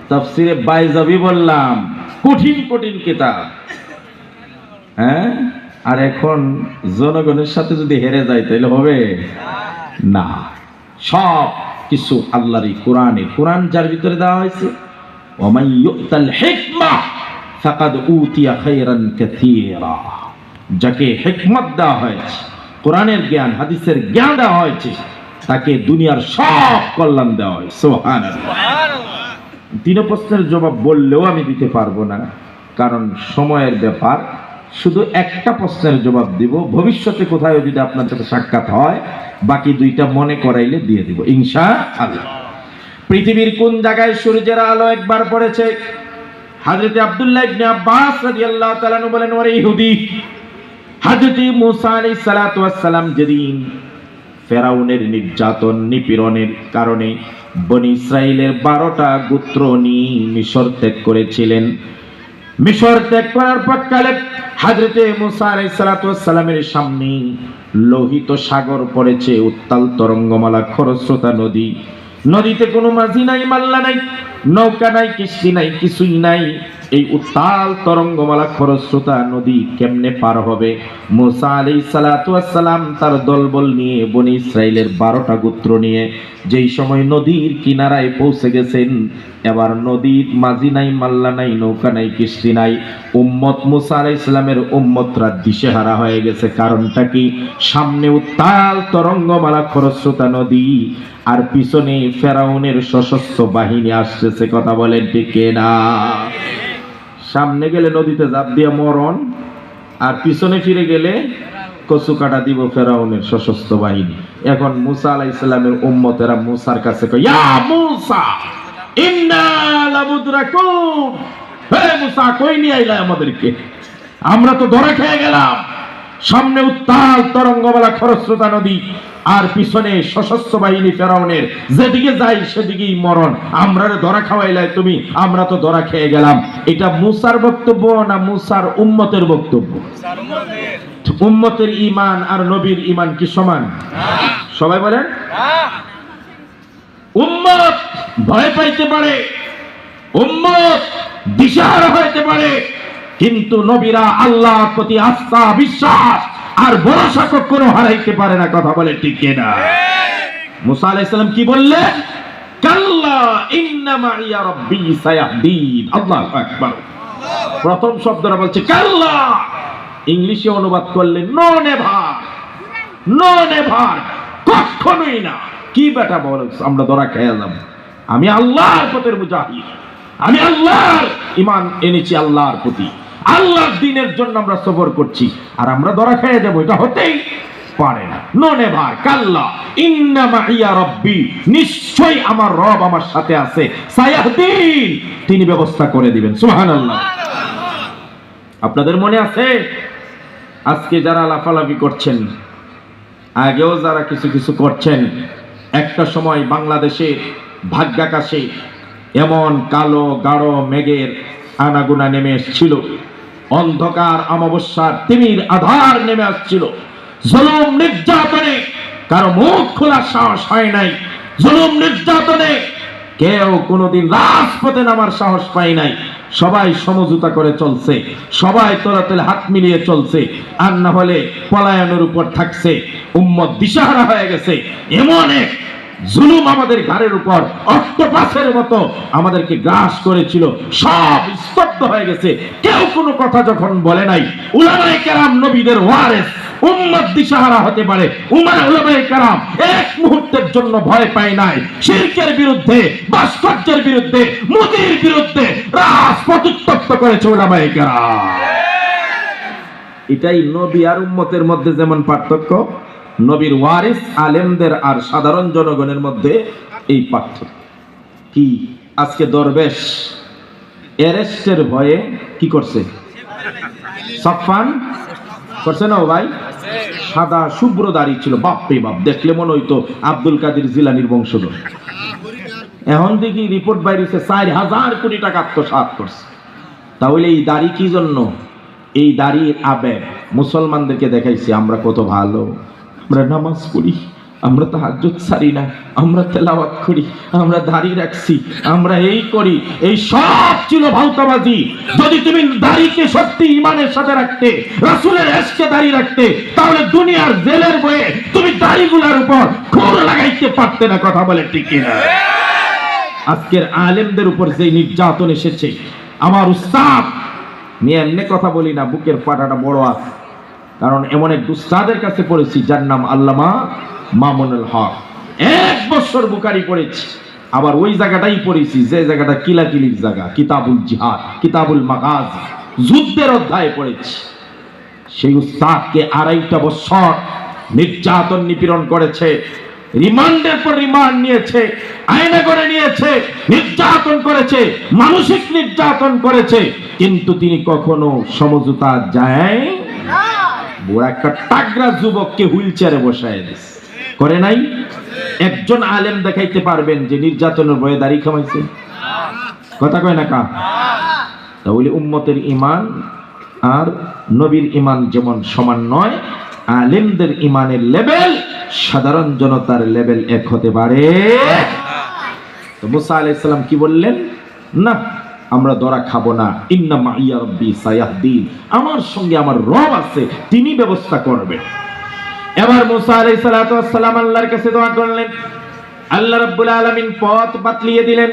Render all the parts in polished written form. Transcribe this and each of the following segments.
তাফসিরে বাইজাবি বললাম, কঠিন কঠিন কিতাব। হ্যাঁ, আর এখন জনগণের সাথে যদি হেরে যায় তাহলে হবে না। সব কিছু আল্লাহরই কোরআনে, কোরআন যার ভিতরে দেওয়া হয়েছে, ওয়ামাই ইউতাল হিকমা ফাকাদ উতিয়া খায়রান কাসীরা, যাকে হিকমত দেওয়া হয়েছে, কোরআনের জ্ঞান হাদিসের জ্ঞান দেওয়া হয়েছে, তাকে দুনিয়ার সব কল্যাণ দেওয়া হয়। সুবহানাল্লাহ। তিন প্রশ্নের জবাব বললেও আমি দিতে পারবো না, কারণ সময়ের ব্যাপার। শুধু একটা প্রশ্নের জবাব দিব, ভবিষ্যতে কোথায় যদি আপনার সাথে সাক্ষাৎ হয় বাকি দুইটা মনে করাইলে দিয়ে দিব ইনশাআল্লাহ। পৃথিবীর কোন জায়গায় সূর্যের আলো একবার পড়েছে? হযরত আব্দুল্লাহ ইবনে আব্বাস রাদিয়াল্লাহু তাআলা আনহু বলেন, ওরে ইহুদি, হযরত মুসা আলাইহিস সালাতু ওয়াস সালাম যেদিন ফেরাউনের নির্যাতন নিপীড়নের কারণে বনি ইসরাইলের 12টা গোত্র নিয়ে মিশর ত্যাগ করেছিলেন, মিশর ত্যাগ করার পরকালে হযরতে মুসা আলাইহিস সালাতু ওয়াস সালামের সামনে লোহিত সাগর পড়েছে, উত্তাল তরঙ্গমালা, খরস্রোতা নদী। নদীতে কোনো মাঝি নাই, মাল্লা নাই, নৌকা নাই, কিস্তি নাই, কিছুই নাই। এই উত্তাল তরঙ্গমালা খরস্রোতা নদী কেমনে পার হবে? মুসা আলাইহিস সালাতু ওয়াস সালাম তার দলবল নিয়ে বনি ইসরাইলের 12টা গোত্র নিয়ে যেই সময় নদীর কিনারায় পৌঁছে গেছেন, এবার নদীর মাঝি নাই, মাল্লা নাই, নৌকা নাই, কিস্তি নাই। উম্মত মুসা আলাইহিস সালামের উম্মতরা দিশেহারা হয়ে গেছে। কারণটা কি? সামনে উত্তাল তরঙ্গমালা খরস্রোতা নদী, আর পিছনে ফেরাউনের সশস্ত্র বাহিনী আসতেছে। কথা বলেন ঠিক না? সামনে গেলে নদীতে ঝাঁপ দিয়ে মরণ, আর পিছনে ফিরে গেলে কচু কাটা দিব ফেরাউনের সশস্ত্র বাহিনী। এখন মুসা আলাইহিস সালামের উম্মতেরা মুসার কাছে কয়, ইয়া মুসা ইন্না লামুদরাকুন, হে মুসা, কই নিয়ে আইলা আমাদেরকে? আমরা তো ধরা খেয়ে গেলাম। সামনে উত্তাল তরঙ্গমালা খরস্রোতা নদী, আর পিছনে সশস্ত্র বাহিনী ফেরাউনের, যেদিকে যাই সেদিকেই মরণ। আমরা ধরা খাওয়াইলাই তুমি, আমরা তো ধরা খেয়ে গেলাম। এটা মুসার বক্তব্য না মুসার উম্মতের বক্তব্য? উম্মতের ঈমান আর নবীর ঈমান কি সমান? সবাই বলেন। উম্মত ভয় পাইতে পারে, উম্মত দিশাহারা হইতে পারে, কিন্তু নবীরা আল্লাহর প্রতি আস্থা, বিশ্বাস আর ভরসা কখনো হারাইতে পারে না। কথা বলে ঠিক কিনা? মুসা আলাইহিস সালাম কি বললেন? কাল্লা ইন্না মাইয়া রাব্বি সায়াহদিন। আল্লাহু আকবার। প্রথম শব্দটা বলছে কাল্লা, ইংলিশে অনুবাদ করলে নো নেভার, নো নেভার, কখনোই না। কি বেটা বল, আমরা ধরা খেয়ে যাব? আমি আল্লাহর পথের মুজাহিদ, আমি আল্লাহর ঈমান এনেছি, আল্লাহর প্রতি, আল্লাহর দ্বীনের জন্য আমরা সফর করছি, আর আমরা ধরা খেয়ে যাবো? এটা হতেই পারে না। নো নেভার, কাল্লা ইন্না মাইয়া রাব্বি, নিশ্চয়ই আমার রব আমার সাথে আছে, সায়াহদিন, তিনি ব্যবস্থা করে দিবেন। সুবহানাল্লাহ। আপনাদের মনে আছে আজকে যারা লাফালাফি করছেন, আগেও যারা কিছু কিছু করছেন, একটা সময় বাংলাদেশের ভাগ্যাকাশে এমন কালো গাঢ় মেঘের আনাগোনা নেমে এসেছিল, অন্ধকার অমাবস্যার তিমির আধার নেমে আসছিল। জুলুম নির্যাতনে কারো মুখ খোলার সাহস হয় নাই, জুলুম নির্যাতনে কেউ কোনোদিন রাজপথে নামার সাহস পায় নাই। সবাই সমঝোতা করে চলছে, সবাই তলাতলে হাত মিলিয়ে চলছে, আর না হলে পলায়নের উপর থাকছে। উম্মত দিশাহারা হয়ে গেছে। এমন এক জুলুম আমাদের ঘাড়ের উপর অক্টোপাসের মতো আমাদেরকে গ্রাস করেছিল, সব স্তব্ধ হয়ে গেছে। কেউ কোনো কথা যখন বলে নাই, উলামায়ে কেরাম নবীদের ওয়ারিস, উম্মত দিশাহারা হতে পারে। উলামায়ে কেরাম এক মুহূর্তের জন্য ভয় পায় নাই। শিরকের বিরুদ্ধে, ভাস্কর্যের বিরুদ্ধে, মোদির বিরুদ্ধে রাজপথ উত্তপ্ত করেছে উলামায়ে কেরাম। এটাই নবী আর উম্মতের মধ্যে যেমন পার্থক্য, নবীর ওয়ারিস আলেমদের আর সাধারণ জনগণের মধ্যে এই পার্থক্য কি? আজকে দরবেশ অ্যারেস্টের ভয়ে কি করছে? সাফান করছে না ভাই? সাদা শুভ্র দাড়ি ছিল, বাপ রে বাপ, দেখলে মনে হইতো আব্দুল কাদের জিলানির বংশধর। এখন দেখি রিপোর্ট বাইরেছে 4000 কোটি টাকা আত্মসাৎ করছে। তাহলে এই দাড়ি কি জন্য? এই দাড়ির আবেগ মুসলমানদেরকে দেখাইছে আমরা কত ভালো, আমরা নামাজ পড়ি, আমরা তাহাজ্জুদ ছাড়ি না, আমরা তেলাওয়াত করি, আমরা দাড়ি রাখছি, আমরা এই করি, এই সব ছিল ভাউতাবাজি। যদি তুমি দাড়িকে সত্যি ঈমানের সাথে রাখতে, রাসূলের ইশকে দাড়ি রাখতে, তাহলে দুনিয়ার জেলের বয়ে তুমি দাড়িগুলোর উপর খুর লাগাইতে পারতে না। কথা বলে ঠিক কিনা? আজকের আলেমদের উপর যে নির্যাতন এসেছে, আমার উস্তাদ, আমি এমনি কথা বলি না, বুকের ফাটাটা বড় আছে, কারণ এমন এক উস্তাদের কাছে পড়েছি যার নাম আল্লামা মামুনুল হক। 1 বছর বুখারী পড়েছি, আবার ওই জায়গাটাই পড়েছি যে জায়গাটা কিলাকিলির জায়গা, কিতাবুল জিহাদ, কিতাবুল মাগাজি, যুদ্ধের অধ্যায় পড়েছি। সেই উস্তাদকে 2.5 বছর নির্যাতন নিপীড়ন করেছে, রিমান্ডের পর রিমান্ড নিয়েছে, আয়না করে নিয়েছে, নির্যাতন করেছে, মানসিক নির্যাতন করেছে, কিন্তু তিনি কখনো সমঝোতা যায় না। বুড়া একটা টাগরা যুবককে হুইল চেয়ারে বসায় দিয়েছে, করে নাই? একজন আলেম দেখাইতে পারবেন যে নির্যাতনের ভয়ে দাড়ি কামাইছে? কথা কয় না কা? তাহলে উম্মতের ঈমান আর নবীর ঈমান যেমন সমান নয়, আলেমদের ঈমানের লেভেল সাধারণ জনতার লেভেল এক হতে পারে। তো মুসা আলাইহিস সালাম কি বললেন? না, আমরা ধরা খাবো না, ইন্না মাইয়া রাব্বি সায়াহদিন, আমার সঙ্গে আমার রব আছে, তিনি ব্যবস্থা করবেন। এবার মুসা আলাইহিস সালাতু ওয়াস সালাম আল্লাহর কাছে দোয়া করলেন, আল্লাহ রাব্বুল আলামিন পথ বাতলিয়ে দিলেন।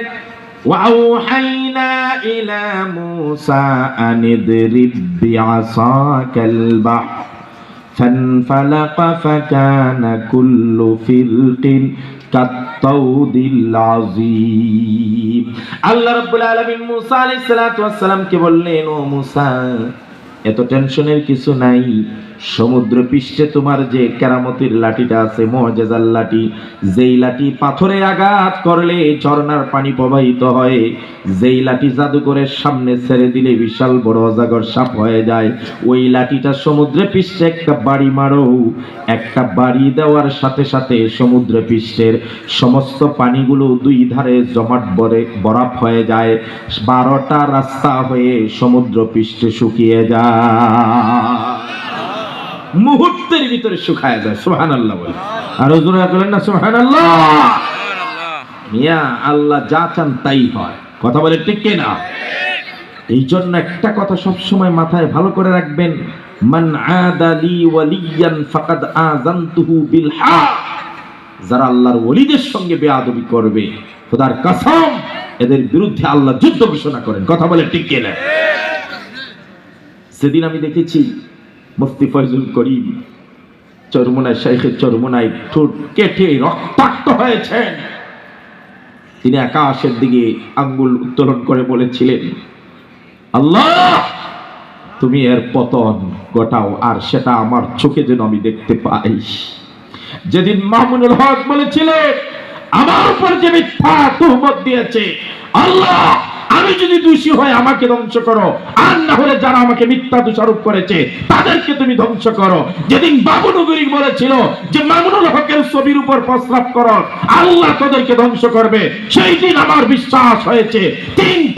ওয়া আওহাইনা ইলা মুসা আনিদরিব বিআসাকাল বাহর فانفلق فكان كل فرق كالطود العظيم। আল্লাহ রাব্বুল আলামিন মুসা আলাইহিস সালাতু ওয়াস সালাম কে বললেন, ও মুসা, এত টেনশনের কিছু নাই, সমুদ্র পৃষ্ঠে তোমার যে কেরামতির লাঠিটা আছে, মুআজিজার লাঠি, যেই লাঠি পাথরে আঘাত করলে ঝর্ণার পানি প্রবাহিত হয়, যেই লাঠি জাদুকরের সামনে ছেড়ে দিলে বিশাল বড় অজগর সাপ হয়ে যায়, ওই লাঠিটা সমুদ্রে পৃষ্ঠে একটা বাড়ি মারো, একটা বাড়ি দেওয়ার সাথে সাথে সমুদ্র পৃষ্ঠের সমস্ত পানিগুলো 2 ধারে জমাট বরফ হয়ে যায়, 12টা রাস্তা হয়ে সমুদ্র পৃষ্ঠে শুকিয়ে যায়, মুহূর্তের ভিতরে শুকায় যায়। সুবহানাল্লাহ বলে, আর হুজুর বলেন না সুবহানাল্লাহ। মিয়া, আল্লাহ যা চান তাই হয়। কথা বলে ঠিক কি না? এই জন্য একটা কথা সব সময় মাথায় ভালো করে রাখবেন, মান আদালি ওয়ালিয়ান ফাকাদ আযানতুহু বিল হক। যারা আল্লাহর ওলিদের সঙ্গে বেয়াদবি করবে, খোদার কসম, এদের বিরুদ্ধে আল্লাহ যুদ্ধ ঘোষণা করেন। কথা বলে ঠিক কি না? সেদিন আমি দেখেছি মুফতি ফয়জুল করিম চরমোনাই, শাইখের চরমোনাই ঠোঁট কেটে রক্তাক্ত হয়েছেন। তিনি আকাশের দিকে আঙ্গুল উত্তোলন করে বলেছিলেন, আল্লাহ তুমি এর পতন ঘটাও, আর সেটা আমার চোখে যেন আমি দেখতে পাই। যেদিন মামুনুল হক বলেছিলেন, আমার উপর যে মিথ্যা তুহমত দিয়েছে, আল্লাহ আমি যদি দোষী হই আমাকে ধ্বংস করো, আর না হলে যারা আমাকে মিথ্যা দোষারোপ করেছে তাদেরকে তুমি ধ্বংস করো। যেদিন বাবুনগরী বলেছিল যে মামুনুল হকের ছবির উপর প্রস্রাব করো, আল্লাহ তাদেরকে ধ্বংস করবে, সেই দিন আমার বিশ্বাস হয়েছে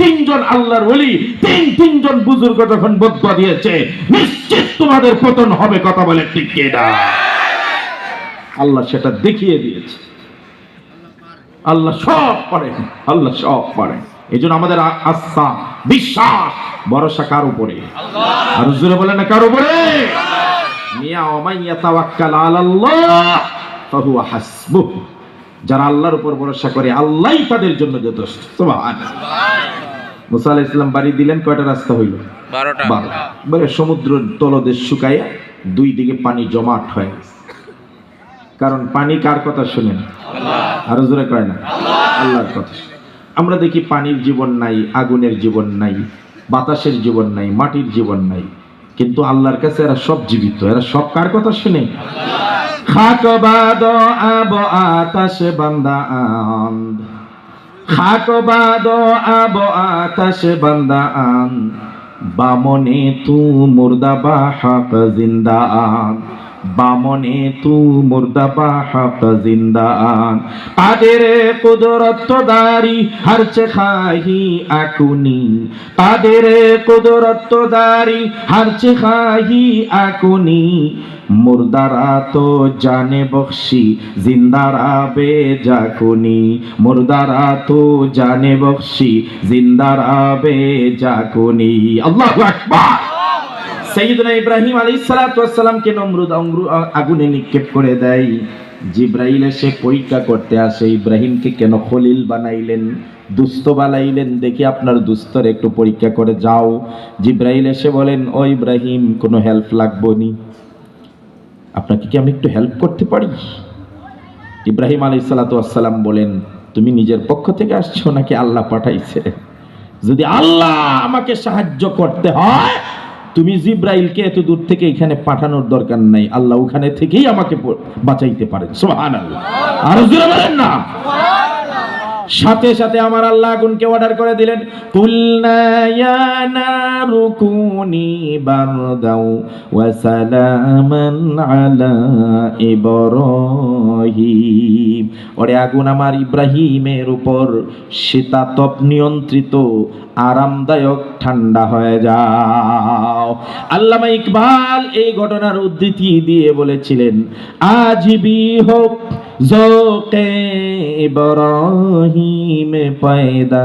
তিনজন আল্লাহর ওলি, তিনজন বুজুর্গ যখন বদয়া দিয়েছে, নিশ্চিত তোমাদের পতন হবে। কথা বলে ঠিক কি না? আল্লাহ সেটা দেখিয়ে দিয়েছে। আল্লাহ সব পারেন, আল্লাহ সব পারেন। এই জন্য আমাদের আস্থা, বিশ্বাস, ভরসা কার উপরে? আর জোরে বলেন না কার উপরে? মিয়া ওমান ইয়াতাওয়াক্কাল আলাল্লাহ ফাহুয়া হাসবুহ। যারা আল্লাহর উপর ভরসা করে, আল্লাহই তাদের জন্য যথেষ্ট। সুবহানাল্লাহ। মুসা আলাইহিস সালাম বাড়ি দিলেন, কয়টা রাস্তা হইল? 12টা। বলে সমুদ্র তলদেশ শুকাইয়া 2 দিকে পানি জমাট হয়ে গেছে। কারণ পানি কার কথা শুনেন? আল্লাহ। আর জোরে কয় না? আল্লাহর কথা। আমরা দেখি পানির জীবন নাই, আগুনের জীবন নাই, বাতাসের জীবন নাই, মাটির জীবন নাই, কিন্তু আল্লাহর কাছে এরা সব জীবিত। এরা সব কার কথা শুনে? খাক বাদ আব আতাশ বান্দা আন্দ, খাক বাদ আব আতাশ বান্দা আন্দ, বামনে তু মুর্দা বা হক জিন্দা আন্দ, বামনে তু মুর্দাবা হাত জিন্দান কাদের কুদরত দারি হরচ খাহি আকুনি কাদের কুদরত দারি হরচ খাহি আকুনি মুর্দারা তো জানে বখশি জিন্দারা বেজাকুনি মুর্দারা তো জানে বখশি জিন্দারা বেজাকুনি আল্লাহু আকবার। সাইয়েদনা ইব্রাহিম আলাইহিস সালাতু ওয়াস সালামকে নমরুদ আগুনে নিক্ষেপ করে দেয়। জিবরাইল এসে পরীক্ষা করতে আসে, ইব্রাহিমকে কেন খলিল বানাইলেন, দুস্থ বানাইলেন, দেখি আপনার দুস্থর একটু পরীক্ষা করে যাও। জিবরাইল এসে বলেন, ও ইব্রাহিম, কোনো হেল্প লাগবে নি, আপনাকে কি আমি একটু হেল্প করতে পারি? ইব্রাহিম আলাইহিস সালাতু ওয়াস সালাম বলেন, তুমি নিজের পক্ষ থেকে আসছো নাকি আল্লাহ পাঠাইছে? যদি আল্লাহ আমাকে সাহায্য করতে হয়, তুমি জিব্রাইলকে এত দূর থেকে এখানে পাঠানোর দরকার নাই, আল্লাহ ওখানে থেকেই আমাকে বাঁচাইতে পারেন। সুবহানাল্লাহ, আর জোরে বলেন না। সাথে সাথে আমার আল্লাহ আগুনকে অর্ডার করে দিলেন, কুলনা ইয়া নারু কুনি বারদাও ওয়া সালামান আলা ইব্রাহিম। ওরে আগুন, আমার ইব্রাহিমের উপর শীতাতপ নিয়ন্ত্রিত আরামদায়ক ঠান্ডা হয়ে যাও। আল্লামা ইকবাল এই ঘটনার উদ্ধৃতি দিয়ে বলেছিলেন, আজিবি হোক ज़ौक़े इब्राहीम पैदा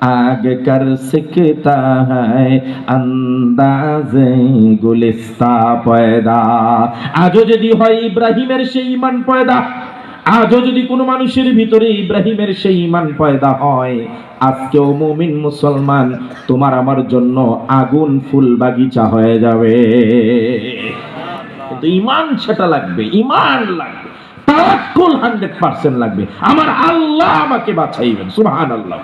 आग कर सकता है अंदाज़े गुलिस्ता पैदा। आजो যদি হয় ইব্রাহিমের সেই ঈমান পয়দা, আজও যদি কোনো মানুষের ভিতরে ইব্রাহিমের সেই ঈমান পয়দা হয়, আজকেও মুমিন মুসলমান তোমার আমার জন্য আগুন ফুল বাগিচা হয়ে যাবে। কিন্তু ঈমান সেটা লাগবে, ঈমান লাগবে, তাওয়াক্কুল 100% লাগবে, আমার আল্লাহ আমাকে বাঁচাইবেন। সুবহানাল্লাহ।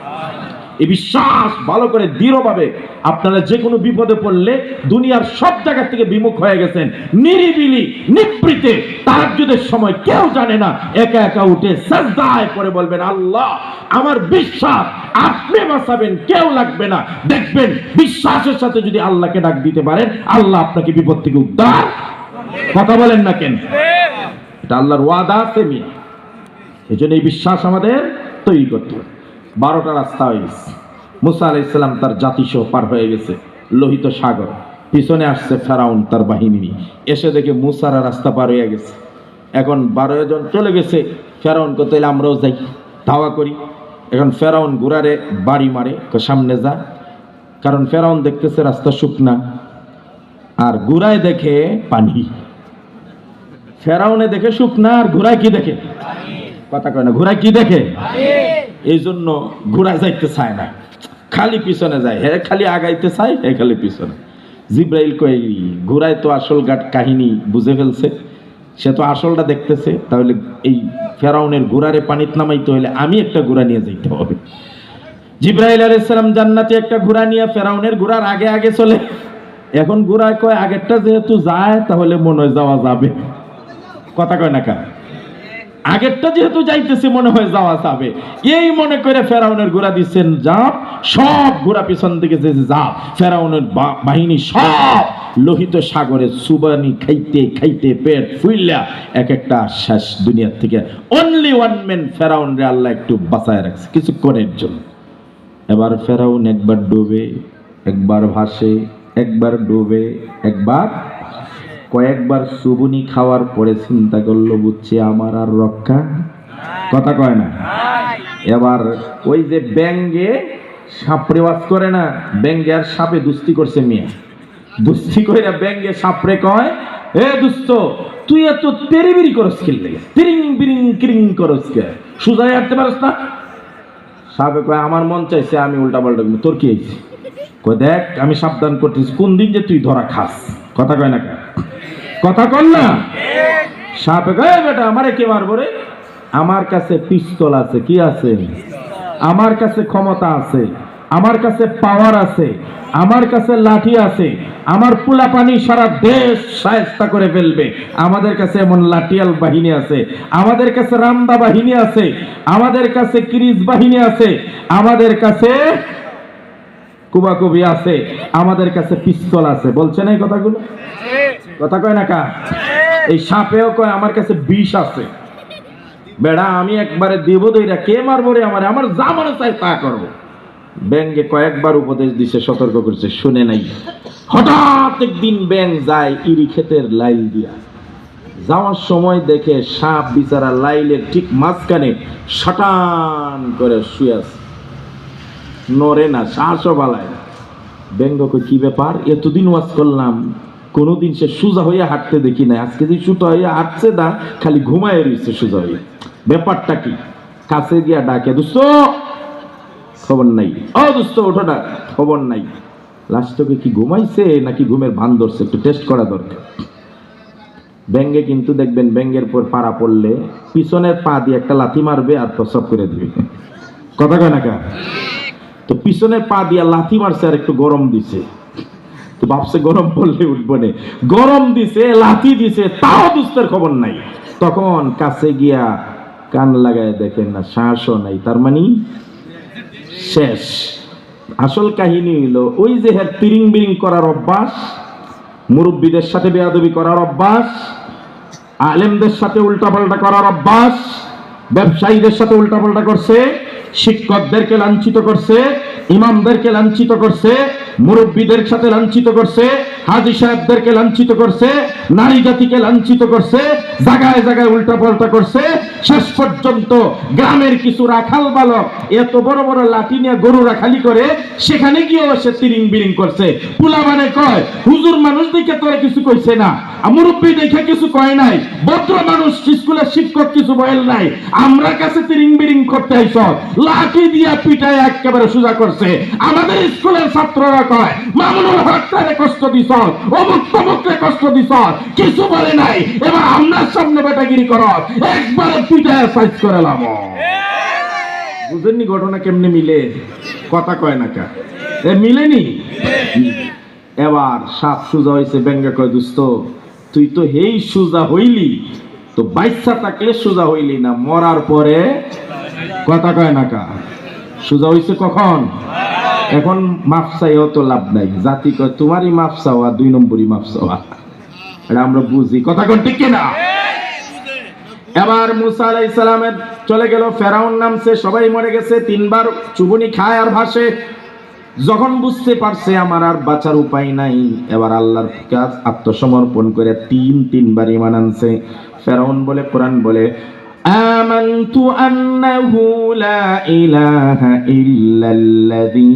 এই বিশ্বাস ভালো করে দৃঢ়ভাবে, আপনারা যে কোনো বিপদে পড়লে দুনিয়ার সব জায়গা থেকে বিমুখ হয়ে গেছেন, নিরিবিলি নিভৃতে তাহাজ্জুদের সময় কেউ জানে না, একা একা উঠে সিজদায় পড়ে বলবেন, আল্লাহ আমার বিশ্বাস আপনি বাঁচাবেন, কেউ লাগবে না। দেখবেন বিশ্বাসের সাথে যদি আল্লাহকে ডাক দিতে পারেন, আল্লাহ আপনাকে বিপদ থেকে উদ্ধার। কথা বলেন না কেন? এটা আল্লাহর ওয়াদা আছে মিয়া। এই জন্য এই বিশ্বাস আমাদের তৈরি করতে হবে। 12টা রাস্তা হয়ে গেছে। মুসা আলাইহিস সালাম তার জাতি সহ পার হয়ে গেছে লোহিত সাগর, পিছনে আসছে ফেরাউন তার বাহিনী নিয়ে, এসে দেখে মুসার রাস্তা পার হয়ে গেছে। এখন 12 জন চলে গেছে, ফেরাউন কত আমরাও যাই, ধাওয়া করি। এখন ফেরাউন ঘোড়ারে বাড়ি মারে, সামনে যা, কারণ ফেরাউন দেখতেছে রাস্তা শুকনা, আর ঘোড়ায় দেখে পানি। ফেরাউনে দেখে শুকনা, আর ঘোড়ায় কি দেখে? কথা কয় না, ঘোড়ায় কি দেখে? এই জন্য ঘোড়া যাইতে চায় না, খালি পিছনে যায়। হ্যাঁ খালি আগাইতে চায়, হ্যাঁ খালি পিছনে। জিব্রাইল কয়, ঘোড়ায় তো আসল কাহিনী বুঝে ফেলছে, সে তো আসলটা দেখতেছে, তাহলে এই ফেরাউনের ঘোড়ারে পানিতে নামাইতে হইলে আমি একটা ঘোড়া নিয়ে যাইতে হবে। জিব্রাইল আলাইহিস সালাম জান্নাতে একটা ঘোড়া নিয়ে ফেরাউনের ঘোড়ার আগে আগে চলে। এখন ঘোড়া কয়, আগেরটা যেহেতু যায় তাহলে মনে হয় যাওয়া যাবে। কথা কয় না কা? আগেরটা যেহেতু যাইতেছে মনে হয় যাওয়া যাবে, এই মনে করে ফেরাউনের ঘোড়া দিচ্ছেন জাপ, সব ঘোড়া পিছন দিকে যে জাপ, ফেরাউনের বাহিনী সব লোহিত সাগরে সুবানি খাইতে খাইতে পেট ফুইলা এক একটা শেষ দুনিয়ার থেকে। অনলি ওয়ান ম্যান ফেরাউন রে আল্লাহ একটু বাঁচায় রাখছে কিছুক্ষণের জন্য। এবার ফেরাউন একবার ডুবে, একবার ভাসে, একবার ডুবে, একবার কয়েকবার সুবুনি খাওয়ার পরে চিন্তা করলো, বুঝছি আমার আর রক্ষা। কথা কয় না? এবার ওই যে ব্যাঙ্গে সাপড়ে বাস করে না, ব্যাঙ্গে আর সাপে দুস্তি করছে মিয়া। দুস্তি কইরা ব্যাঙ্গে সাপড়ে কয়, এ দুস্ত তুই এত তেরিবিরি করস খেললে, তিরিং বিরিং কিরিং করস কে, সুজায় হাঁটতে পারস না? সাপে কয়, আমার মন চাইছে আমি উল্টা পাল্টা, তোর কি হয়েছে? কয়, দেখ আমি সাবধান করতেছি, কোন দিন যে তুই ধরা খাস। কথা কয় না কে? কথা কল না? সাপে কয়, বেটা আমারে কে মারবো রে? আমার কাছে পিস্তল আছে। কি আছে? আমার কাছে ক্ষমতা আছে, আমার কাছে পাওয়ার আছে, আমার কাছে লাঠি আছে, আমার পোলাপানি সারা দেশ শায়েস্তা করে ফেলবে। আমাদের কাছে এমন লাঠিয়াল বাহিনী আছে, আমাদের কাছে রামদা বাহিনী আছে, আমাদের কাছে কিরিজ বাহিনী আছে, আমাদের কাছে কুবাকুবি আছে, আমাদের কাছে পিস্তল আছে। বলছেন এই কথাগুলো? কথা কয় না কা? এই সাপেও কয় আমার কাছে বিষ আছে, বেড়া আমি একবারে দেব দইরা কে মারবো রে, আমার আমার যা মনে চাই তা করবো। ব্যাঙকে কয়েকবার উপদেশ দিছে, সতর্ক করছে, শুনে নাই। হঠাৎ একদিন ব্যাঙ যায় ইরি ক্ষেতের লাইল দিয়া, যাওয়ার সময় দেখে সাপ বিচারা লাইলের ঠিক মাঝখানে শটান করে শুয়ে আছে, নড়ে না, শ্বাসও বালায়। ব্যঙ্গকে কি ব্যাপার, এতদিন ওয়াজ করলাম, কোনোদিন সে সোজা হইয়া হাঁটতে দেখি না, আজকে যে সোজা হইয়া হাঁটছে না, খালি ঘুমায় রয়েছে সোজা হইয়া, ব্যাপারটা কি? কাছে গিয়া ডাকে, দোস্ত খবর নাই, ও দোস্ত ওঠো না, খবর নাই। লাস্টকে কি ঘুমাইছে নাকি ঘুমের ভান ধরছে, একটু টেস্ট করা দরকার। ব্যাঙ্গে কিন্তু দেখবেন, ব্যাঙ্গের পর পাড়া পড়লে পিছনের পা দিয়ে একটা লাথি মারবে আর প্রসব করে দিবে, কথা কয় না কা? তো পিছনের পা দিয়া লাথি মারছে আর একটু গরম দিছে, তো ভাবছে গরম পড়লে উঠবো না, গরম দিছে, লাথি দিছে, তাও দুস্তের খবর নাই। তখন কাছে গিয়া কান লাগায় দেখেন না, শ্বাসও নাই, তার মানে শেষ। আসল কাহিনী হইলো ওই যে হের তিরিং বিরিং করার অভ্যাস, মুরব্বীদের সাথে বেয়াদবি করার অভ্যাস, আলেমদের সাথে উল্টাপাল্টা করার অভ্যাস, ব্যবসায়ীদের সাথে উল্টাপাল্টা করছে, শিক্ষকদেরকে লাঞ্ছিত করছে, ইমামদেরকে লাঞ্ছিত করছে, মুরব্বীদের সাথে লাঞ্ছিত করছে, হাজী সাহেবদেরকে লাঞ্ছিত করছে, নারী জাতিকে লাঞ্ছিত করছে, জায়গায় জায়গায় উল্টাপাল্টা করছে। শেষ পর্যন্ত গ্রামের কিছু রাখাল বালক এত বড় বড় লাঠি নিয়ে গরু রাখালি করে, সেখানে গিয়েও সে তিরিং বিরিং করছে। পুলা মানে কয় হুজুর মানুষ দেখে তোরা কিছু কইছে না, মুরব্বী দেখে কিছু কয় নাই, ভদ্র মানুষ স্কুলের শিক্ষক কিছু বয়েল নাই, আমরা কাছে তিরিং বিরিং করতে আইছ, লাঠি দিয়া পিটায় একেবারে সোজা করছে। আমাদের স্কুলের ছাত্ররা কয় মামুনুল হকটারে কষ্ট দিছ, অমুক তমুকরে কষ্ট দিছ, কিছু বলে নাই, এবার আমরার সামনে বেটাগিরি কর, একবারে পিটায় সাইজ করালাম। বুঝেননি ঘটনা কেমনে মিলে, কথা কয় না কা, মিলেনি। এবার সাপ সোজা হয়েছে, ব্যঙ্গে কয় দোস্ত তুই তো হেই সোজা হইলি, তো বাচ্চা থাকলে সোজা হইলি না, মরার পরে, কথা কয় না কা, সোজা হইছে কখন? এখন মাফ চাইও তো লাভ নাই, জাতি কয় তোমারই মাফ চাওয়া 2 নম্বরই মাফ চাওয়া, এটা আমরা বুঝি, কথা কোন ঠিক কিনা? এবার মুসা আলাইহিস সালামের চলে গেল, ফেরাউন নামছে, সবাই মরে গেছে, 3 বার চুবুনি খায় আর ভাসে। যখন বুঝতে পারছে আমার আর বাঁচার উপায় নাই, এবার আল্লাহর কাছে আত্মসমর্পণ করে 3 বার ঈমান আনছে। ফেরাউন বলে, কোরআন বলে, আমানতু আন্নাহু লা ইলাহা ইল্লাল্লাযী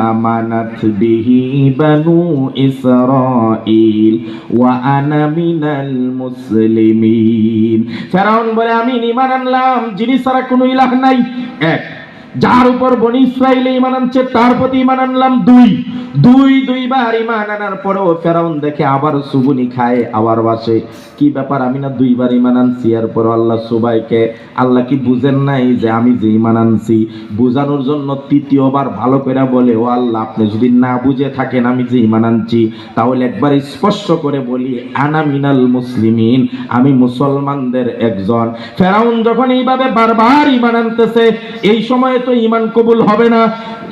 আমানাত বিহি বানু ইসরাঈল ওয়া আনা মিনাল মুসলিমিন। ফেরাউন বলে আমি ঈমান আনলাম যিনি ছাড়া কোনো ইলাহ নাই, এক, যার উপর বনি ইসরাইল ঈমান আনছে তার প্রতি ঈমান আনলাম, 2 বার ঈমান আনার পরেও ফেরাউন দেখে আবার সুবুনি খায়, আবার বাসে, কি ব্যাপার আমি না 2 বার ঈমান আনছি, এরপর আল্লাহ সুবাইকে, আল্লাহ কি বুঝেন নাই যে আমি যে ঈমান আনছি? বুঝানোর জন্য 3য় বার ভালো করে বলে, ও আল্লাহ আপনি যদি না বুঝে থাকেন আমি যে ঈমান আনছি, তাহলে একবার স্পষ্ট করে বলি আনা মিনাল মুসলিমিন, আমি মুসলমানদের একজন। ফেরাউন যখন এইভাবে বারবার ঈমান আনতেছে, এই সময় তো ঈমান কবুল হবে না।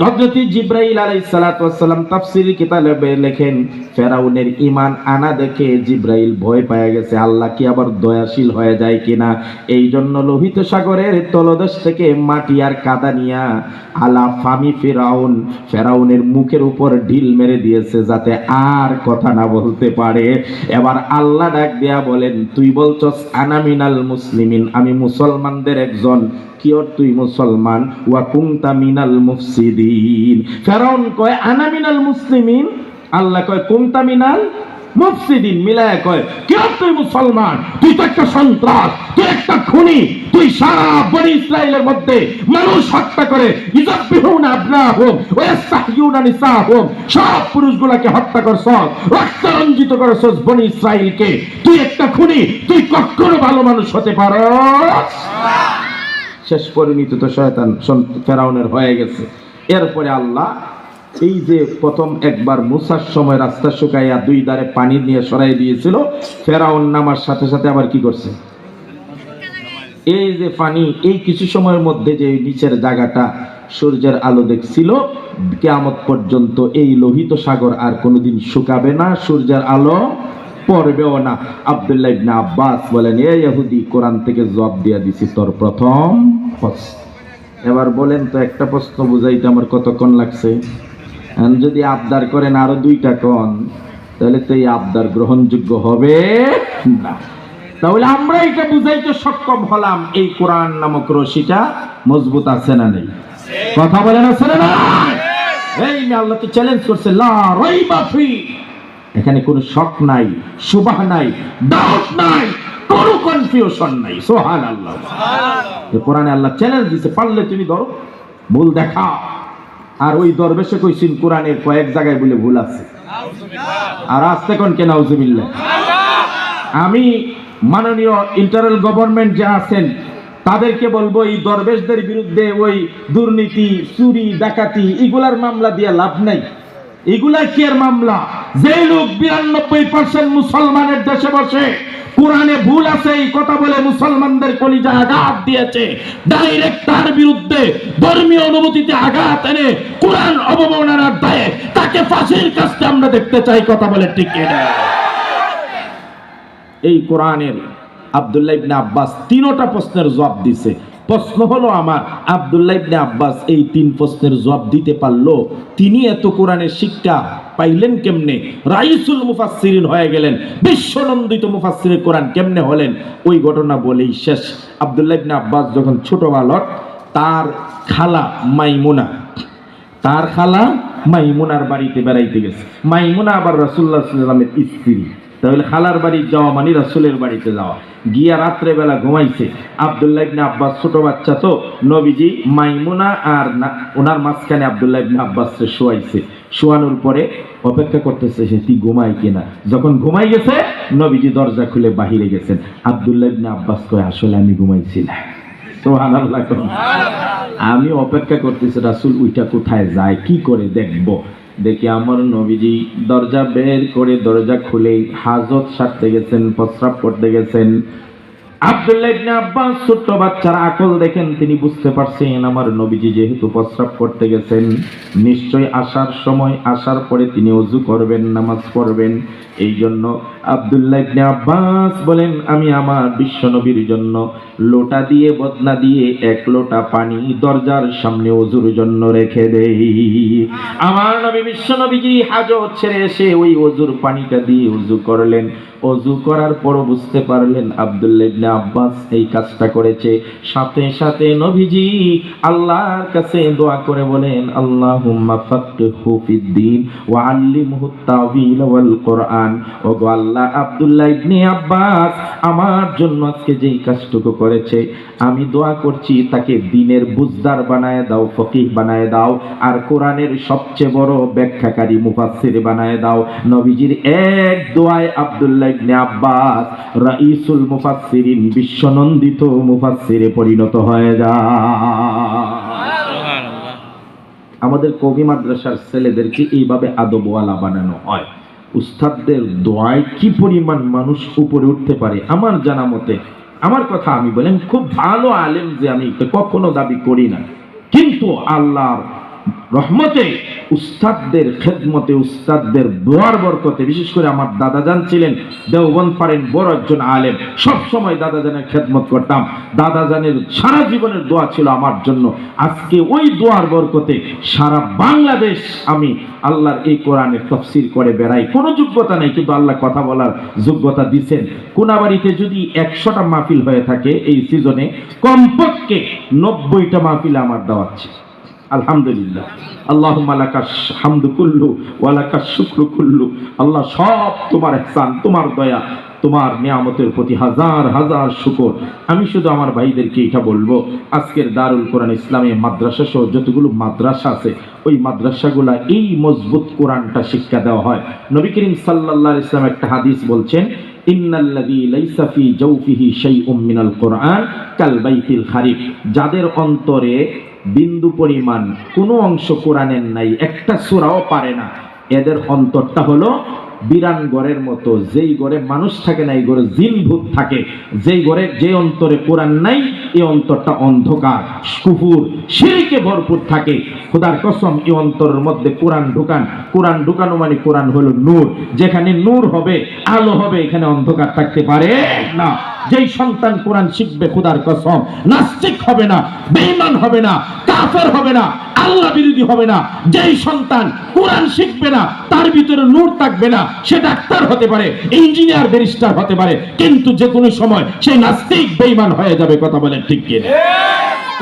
হযরত জিবরাইল আলাইহিস সালাতু ওয়াস সালাম তাফসীরের কিতাবে লেখেন, ফেরাউনের ঈমান আনা দেখে জিবরাইল ভয় পেয়ে গেছে, আল্লাহ কি আবার দয়াশীল হয়ে যায় কিনা। এই জন্য লোহিত সাগরের তলদেশ থেকে মাটি আর কাদা নিয়া আলা ফামি ফিরাউন, ফেরাউনের মুখের উপর ঢিল মেরে দিয়েছে যাতে আর কথা না বলতে পারে। এবার আল্লাহ ডাক দেয়া বলেন, তুই বলছস আনা মিনাল মুসলিমিন, আমি মুসলমানদের একজন, কি ওর তুই মুসলমান? ওয়া কুনতা মিনাল মুফসিদিন। ফেরাউন কয় আনা মিনাল মুসলিমিন, আল্লাহ কয় কুনতা মিনাল মুফসিদিন, মিলায় কয় কি ওর তুই মুসলমান? তুই তো একটা সন্ত্রাস, তুই একটা খুনি, তুই সারা বনি ইসরাইলের মধ্যে মানুষ হত্যা করে, ইযাববিহুনা আবনাহুম ওয়া ইস্তাহয়ুনা নিসাহুম, সব পুরুষগুলোকে হত্যা করছস, রক্ত রঞ্জিত করছস বনি ইসরাইলকে, তুই একটা খুনি, তুই কখনো ভালো মানুষ হতে পারস? শেষ পরিণতি তো শয়তান ফেরাউনের হয়ে গেছে। এরপরে আল্লাহ এই যে প্রথম একবার মুসার সময় রাস্তা শুকাইয়া 2 ধারে পানি নিয়ে সরাই দিয়েছিল, ফেরাউন নামার সাথে সাথে আবার কি করছে, এই যে পানি, এই কিছু সময়ের মধ্যে যে নিচের জায়গাটা সূর্যের আলো দেখছিল, কিয়ামত পর্যন্ত এই লোহিত সাগর আর কোনোদিন শুকাবে না, সূর্যের আলো পড়বেও না। আব্দুল্লাহ ইবনে আব্বাস বলেন, এ ইহুদি, কোরআন থেকে জবাব দিয়া দিছি তোর প্রথম প্রশ্ন। এবার বলেন তো, একটা প্রশ্ন বুঝাইতে আমার কতক্ষণ লাগছে? যদি আবদার করেন আরো 2টা কোন, তাহলে তো এই আবদার গ্রহণযোগ্য হবে না। তাহলে আমরা এটা বুঝাইতে সক্ষম হলাম, এই কোরআন নামক রশিটা মজবুত আছে না নেই? কথা বলেন, আছে না? এই আল্লাহ তো চ্যালেঞ্জ করছে, লা রাইবা ফি, এখানে কোনো শক নাই, সুবাহ নাই, ডাউট নাই, কোনো কনফিউশন নাই। সুবহানাল্লাহ। এই কোরআনে আল্লাহ চ্যালেঞ্জ দিছে, পারলে তুমি ধরো, ভুল দেখাও। আর ওই দরবেশে কইছেন কোরআনের কয়েক জায়গায় বলে ভুল আছে, আর আসতে কোন কেন নাউজুবিল্লাহ। আমি মাননীয় ইন্টারিয়ার গভর্নমেন্ট যে আছেন তাদেরকে বলবো, এই দরবেশদের বিরুদ্ধে ওই দুর্নীতি, চুরি, ডাকাতি এগুলার মামলা দিয়ে লাভ নাই। এগুলা কি এর মামলা? যে লোক 92% মুসলমানের দেশে বসে কোরআনে ভুল আছে এই কথা বলে মুসলমানদের কলিজায় আঘাত দিয়েছে, ডাইরেক্ট তার বিরুদ্ধে ধর্মীয় অনুভূতিতে আঘাত এনে কোরআন অবমাননার দায়ে তাকে ফাঁসির কাছে আমরা দেখতে চাই। কথা বলে ঠিক কিনা? এই কোরআনের আব্দুল্লাহ ইবনে আব্বাস 3টা প্রশ্নের জবাব দিছে। প্রশ্ন হলো আমার, আব্দুল্লাহ ইবনে আব্বাস এই 3 প্রশ্নের জবাব দিতে পারলো, তিনি এত কোরআনের শিক্ষা পাইলেন কেমনে? রাইসুল মুফাসসিরিন হয়ে গেলেন, বিশ্বনন্দিত মুফাসসিরে কোরআন কেমনে হলেন? ওই ঘটনা বলেই শেষ। আব্দুল্লাহ ইবনে আব্বাস যখন ছোট বালক, তার খালা মাইমুনার বাড়িতে বেড়াইতে গেছে। মাইমুনা আবার রাসূলুল্লাহ সাল্লাল্লাহু আলাইহি ওয়াসাল্লামের স্ত্রী, তাহলে খালার বাড়ি যাওয়া মানে রাসূলের বাড়িতে যাওয়া। গিয়া রাত্রে বেলা ঘুমাইছে। আব্দুল্লাহ ইবনে আব্বাস ছোট বাচ্চা তো, নবীজি মাইমুনা আর ওনার মাঝখানে আব্দুল্লাহ ইবনে আব্বাসকে শোয়াইছে। শোয়ানোর পরে অপেক্ষা করতেছে সে কি ঘুমায় কিনা। যখন ঘুমাই গেছে, নবীজি দরজা খুলে বাহিরে গেছেন। আব্দুল্লাহ ইবনে আব্বাস কয়, আসলে আমি ঘুমাইছি না। সুবহানাল্লাহ। আমি অপেক্ষা করতেছি রাসূল ওইটা কোথায় যায়, কি করে দেখবো। দেখি আমার নবীজি দরজা বের করে দরজা খুলে হাজত সারতে গেছেন, প্রস্রাব করতে গেছেন। আব্দুল্লাহ ইবনে আব্বাস ছোট্ট বাচ্চার আকল দেখেন, তিনি বুঝতে পারছেন আমার নবীজি যেহেতু প্রস্রাব করতে গেছেন, নিশ্চয়ই আসার সময়, আসার পরে তিনি ওযু করবেন, নামাজ পড়বেন। এই জন্য আব্দুল্লাহ ইবনে আব্বাস বলেন, আমি আমার বিশ্ব নবীর জন্য লোটা দিয়ে বদনা দিয়ে 1 লোটা পানি দরজার সামনে ওযুর জন্য রেখে দেই। আমার নবী বিশ্ব নবীজি হাজত ছেড়ে এসে ওই ওযুর পানিটা দিয়ে ওযু করলেন। ওযু করার পর বুঝতে পারলেন আব্দুল্লাহ ইবনে আব্বাস এই কাজটা করেছে। সাথে সাথে নবীজি আল্লাহর কাছে দোয়া করে বলেন, আল্লাহুম্মা ফাক্কিহু ফিদ্দীন ওয়া আল্লিমহু তাওয়ীল ওয়াল কোরআন। ওগো আল্লাহ, আব্দুল্লাহ ইবনে আব্বাস আমার জন্য আজকে যেই কাজটুকু করেছে, আমি দোয়া করছি তাকে দ্বীনের বুঝদার বানায় দাও, ফকিহ বানায় দাও, আর কোরআনের সবচেয়ে বড় ব্যাখ্যাকারী মুফাসসির বানায় দাও। নবীজির এক দোয়ায় আব্দুল্লাহ ইবনে আব্বাস রাইসুল মুফাসসিরিন, বিশ্বনন্দিত মুফাসসিরে পরিণত হয়ে যায়। আমাদের কবি মাদ্রাসার ছেলেদেরকে এইভাবে আদবওয়ালা বানানো হয়। উস্তাদদের দোয়ায় কি পরিমাণ মানুষ উপরে উঠতে পারে আমার জানা মতে, আমার কথা আমি বলেন, খুব ভালো আলেম যে আমি কখনো দাবি করি না, কিন্তু আল্লাহর রহমতে উস্তাদদের খেদমতে, উস্তাদদের দোয়ার বরকতে, বিশেষ করে আমার দাদাজান ছিলেন দেওবন্দ পারেন বড় একজন আলেম, সব সময় দাদাজানের খেদমত করতাম। দাদাজানের সারা জীবনের দোয়া ছিল আমার জন্য। আজকে ওই দোয়ার বরকতে সারা বাংলাদেশ আমি আল্লাহর এই কোরআনের তাফসীর করে বেড়াই। কোনো যোগ্যতা নেই, কিন্তু আল্লাহ কথা বলার যোগ্যতা দিয়েছেন। কোনাবাড়িতে যদি 100টা মাহফিল হয়ে থাকে এই সিজনে, কমপক্ষে 90টা মাহফিলে আমার দাওয়াত ছিল। আলহামদুলিল্লাহ, আল্লাহুম্মা লাকাশ হামদু কুল্লু ওয়া লাকাশ শুকরু কুল্লু। আল্লাহ, সব তোমার ইহসান, তোমার দয়া, তোমার নিয়ামতের প্রতি হাজার হাজার শুকর। আমি শুধু আমার ভাইদেরকে এটা বলবো, আজকের দারুল কোরআন ইসলামী মাদ্রাসা সহ যতগুলো মাদ্রাসা আছে, ওই মাদ্রাসাগুলা এই মজবুত কোরআনটা শিক্ষা দেওয়া হয়। নবী করিম সাল্লাল্লাহু আলাইহি ওয়াসাল্লাম একটা হাদিস বলছেন, ইন্নাল্লাযী লাইসা ফী জাওফিহি শাইউম মিনাল কোরআন কাল বাইতিল খারিব। যাদের অন্তরে বিন্দু পরিমাণ কোনো অংশ কোরআনের নাই, একটা সূরাও পারে না, এদের অন্তরটা হলো বিরান ঘরের মতো। যেই ঘরে মানুষ থাকে না এই ঘরে জিন ভূত থাকে। যেই ঘরে যে অন্তরে কোরআন নাই এই অন্তরটা অন্ধকার, কুফর শিরকে ভরপুর থাকে। খোদার কসম এই অন্তরের মধ্যে কোরআন ঢুকান। কোরআন ঢুকানো মানে কোরআন হলো নূর। যেখানে নূর হবে, আলো হবে, এখানে অন্ধকার থাকতে পারে না। যেই সন্তান কোরআন শিখবে খোদার কসম নাস্তিক হবে না, বেঈমান হবে না, কাফের হবে না, আল্লাহ বিরোধী হবে না। যেই সন্তান কোরআন শিখবে না তার ভিতরে নূর থাকবে না, সে ডাক্তার হতে পারে, ইঞ্জিনিয়ার, ব্যারিস্টার হতে পারে, কিন্তু যে কোনো সময় সে নাস্তিক বেঈমান হয়ে যাবে। কথা বলেন ঠিক কি?